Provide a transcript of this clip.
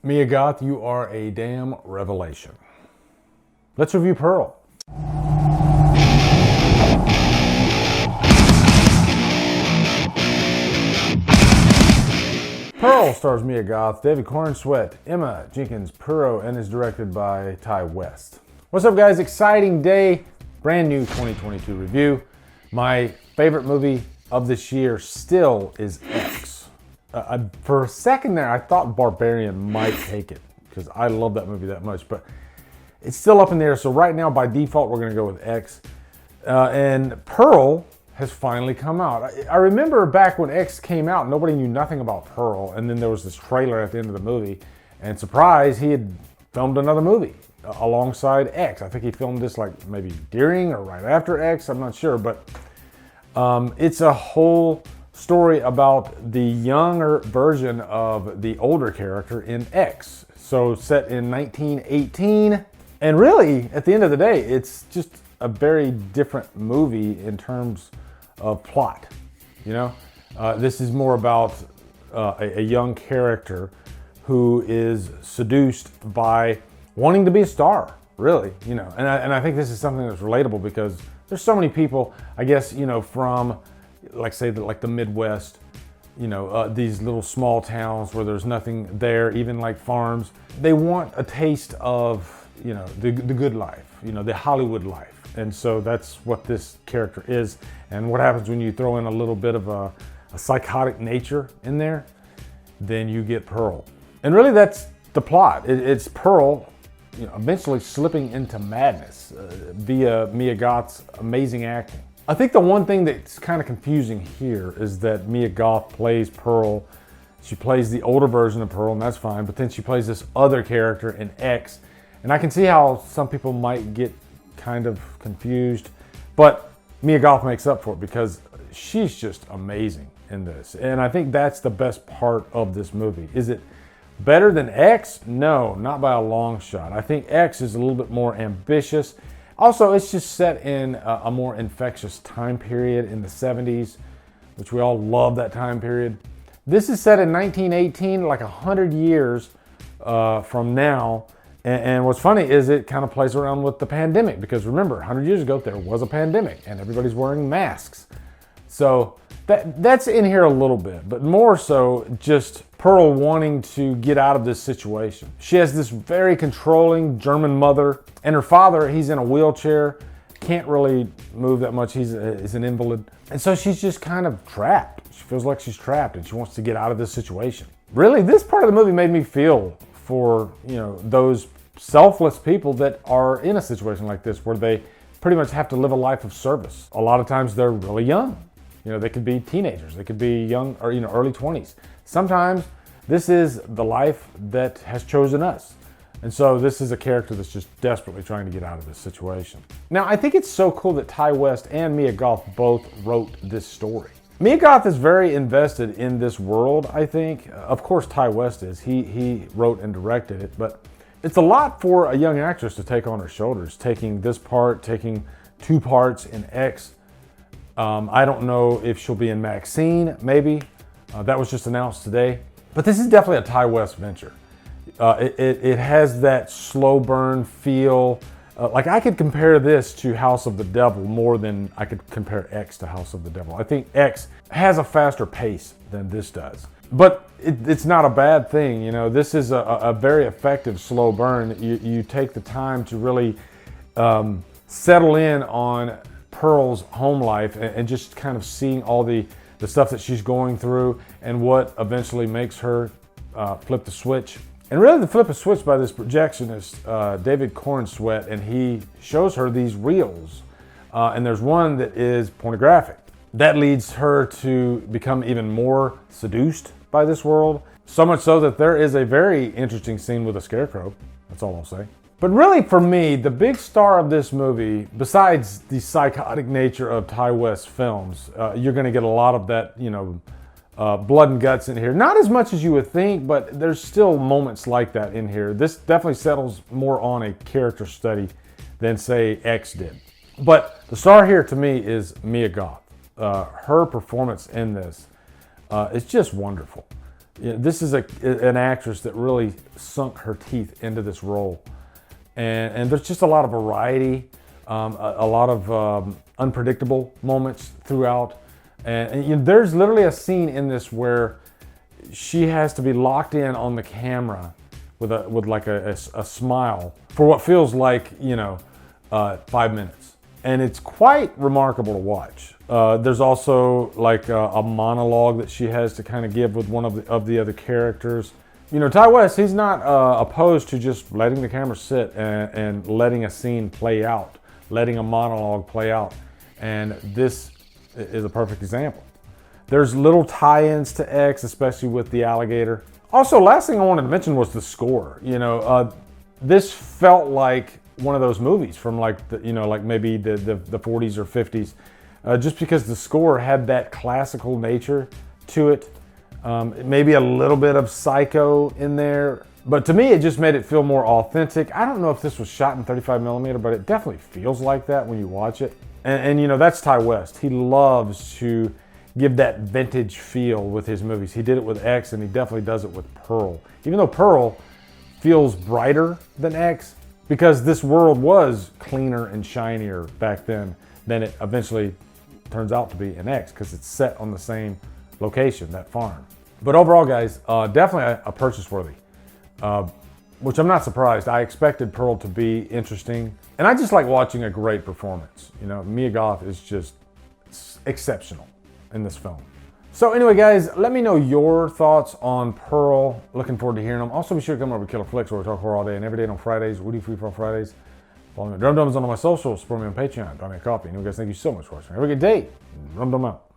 Mia Goth, you are a damn revelation. Let's review Pearl. Pearl stars Mia Goth, David Corenswet, Emma Jenkins Puro, and is directed by Ty West. What's up, guys? Exciting day. Brand new 2022 review. My favorite movie of this year still is X. For a second there, I thought Barbarian might take it because I love that movie that much, but it's still up in there. So right now, by default, we're going to go with X. And Pearl has finally come out. I remember back when X came out, nobody knew nothing about Pearl, and then there was this trailer at the end of the movie, and surprise, he had filmed another movie alongside X. I think he filmed this like maybe during or right after X, I'm not sure, but it's a whole story about the younger version of the older character in X. So set in 1918, and really, at the end of the day, it's just a very different movie in terms of plot. You know, this is more about a young character who is seduced by wanting to be a star, really. You know, and I think this is something that's relatable because there's so many people, I guess, you know, from like say like the Midwest, you know, these little small towns where there's nothing there, even like farms. They want a taste of, you know, the good life, you know, the Hollywood life. And so that's what this character is. And what happens when you throw in a little bit of a psychotic nature in there, then you get Pearl. And really that's the plot. It's Pearl, you know, eventually slipping into madness via Mia Goth's amazing acting. I think the one thing that's kind of confusing here is that Mia Goth plays Pearl. She plays the older version of Pearl, and that's fine, but then she plays this other character in X. And I can see how some people might get kind of confused, but Mia Goth makes up for it because she's just amazing in this. And I think that's the best part of this movie. Is it better than X? No, not by a long shot. I think X is a little bit more ambitious. Also, it's just set in a more infectious time period in the 70s, which we all love that time period. This is set in 1918, like 100 years from now. And what's funny is it kind of plays around with the pandemic because remember, 100 years ago, there was a pandemic and everybody's wearing masks. So that's in here a little bit, but more so just Pearl wanting to get out of this situation. She has this very controlling German mother, and her father, he's in a wheelchair, can't really move that much, he's an invalid. And so she's just kind of trapped. She feels like she's trapped and she wants to get out of this situation. Really, this part of the movie made me feel for, you know, those selfless people that are in a situation like this where they pretty much have to live a life of service. A lot of times they're really young. You know, they could be teenagers, they could be young or, you know, early 20s. Sometimes this is the life that has chosen us. And so this is a character that's just desperately trying to get out of this situation. Now, I think it's so cool that Ty West and Mia Goth both wrote this story. Mia Goth is very invested in this world, I think. Of course, Ty West is. He wrote and directed it, but it's a lot for a young actress to take on her shoulders, taking this part, taking two parts in X. I don't know if she'll be in Maxine, maybe. That was just announced today. But this is definitely a Ty West venture. It has that slow burn feel. Like I could compare this to House of the Devil more than I could compare X to House of the Devil. I think X has a faster pace than this does. But it's not a bad thing, you know. This is a very effective slow burn. You take the time to really settle in on Pearl's home life and just kind of seeing all the stuff that she's going through and what eventually makes her flip the switch. And really the flip a switch by this projectionist, David Corenswet, and he shows her these reels. And there's one that is pornographic. That leads her to become even more seduced by this world. So much so that there is a very interesting scene with a scarecrow. That's all I'll say. But really for me, the big star of this movie, besides the psychotic nature of Ty West films, you're gonna get a lot of that, you know, blood and guts in here. Not as much as you would think, but there's still moments like that in here. This definitely settles more on a character study than say X did. But the star here to me is Mia Goth. Her performance in this is just wonderful. This is an actress that really sunk her teeth into this role. And there's just a lot of variety, a lot of unpredictable moments throughout. And there's literally a scene in this where she has to be locked in on the camera with like a smile for what feels like 5 minutes, and it's quite remarkable to watch. There's also like a monologue that she has to kind of give with one of the other characters. Ti West, he's not opposed to just letting the camera sit and letting a scene play out, letting a monologue play out, and this is a perfect example. There's little tie-ins to X, especially with the alligator. Also, last thing I wanted to mention was the score. This felt like one of those movies from like maybe the 40s or 50s, just because the score had that classical nature to it. Maybe a little bit of Psycho in there, but to me it just made it feel more authentic. I don't know if this was shot in 35 millimeter, but it definitely feels like that when you watch it. And that's Ti West. He loves to give that vintage feel with his movies. He did it with X, and he definitely does it with Pearl. Even though Pearl feels brighter than X, because this world was cleaner and shinier back then than it eventually turns out to be in X, because it's set on the same location, that farm. But overall, guys, definitely a purchase worthy, which I'm not surprised. I expected Pearl to be interesting, and I just like watching a great performance. Mia Goth is just exceptional in this film. So anyway, guys, let me know your thoughts on Pearl. Looking forward to hearing them. Also, be sure to come over to Killer Flicks, where we talk horror all day and every day on Fridays. Woody Free for all Fridays. Follow me at Drumdums on all my socials. Support me on Patreon. Buy me a coffee. And you guys, thank you so much for watching. Have a good day. Drumdum out.